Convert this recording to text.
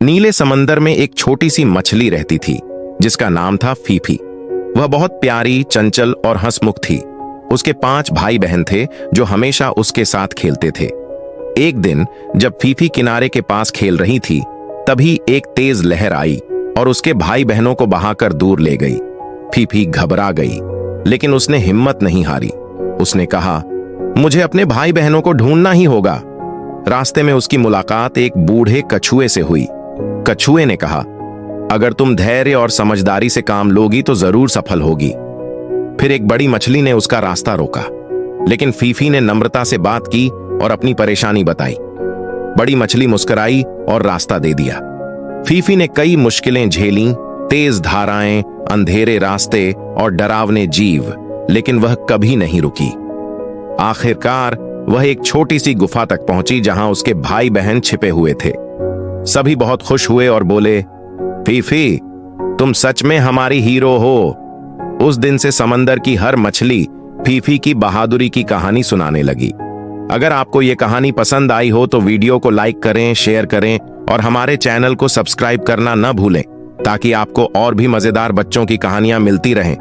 नीले समंदर में एक छोटी सी मछली रहती थी जिसका नाम था फीफी। वह बहुत प्यारी, चंचल और हंसमुख थी। उसके 5 भाई बहन थे जो हमेशा उसके साथ खेलते थे। एक दिन जब फीफी किनारे के पास खेल रही थी, तभी एक तेज लहर आई और उसके भाई बहनों को बहाकर दूर ले गई। फीफी घबरा गई, लेकिन उसने हिम्मत नहीं हारी। उसने कहा, मुझे अपने भाई बहनों को ढूंढना ही होगा। रास्ते में उसकी मुलाकात एक बूढ़े कछुए से हुई। कछुए ने कहा, अगर तुम धैर्य और समझदारी से काम लोगी तो जरूर सफल होगी। फिर एक बड़ी मछली ने उसका रास्ता रोका, लेकिन फीफी ने नम्रता से बात की और अपनी परेशानी बताई। बड़ी मछली मुस्कुराई और रास्ता दे दिया। फीफी ने कई मुश्किलें झेलीं, तेज धाराएं, अंधेरे रास्ते और डरावने जीव, लेकिन वह कभी नहीं रुकी। आखिरकार वह एक छोटी सी गुफा तक पहुंची जहां उसके भाई बहन छिपे हुए थे। सभी बहुत खुश हुए और बोले, फीफी, तुम सच में हमारी हीरो हो। उस दिन से समंदर की हर मछली फीफी की बहादुरी की कहानी सुनाने लगी। अगर आपको यह कहानी पसंद आई हो तो वीडियो को लाइक करें, शेयर करें और हमारे चैनल को सब्सक्राइब करना न भूलें, ताकि आपको और भी मजेदार बच्चों की कहानियां मिलती रहें।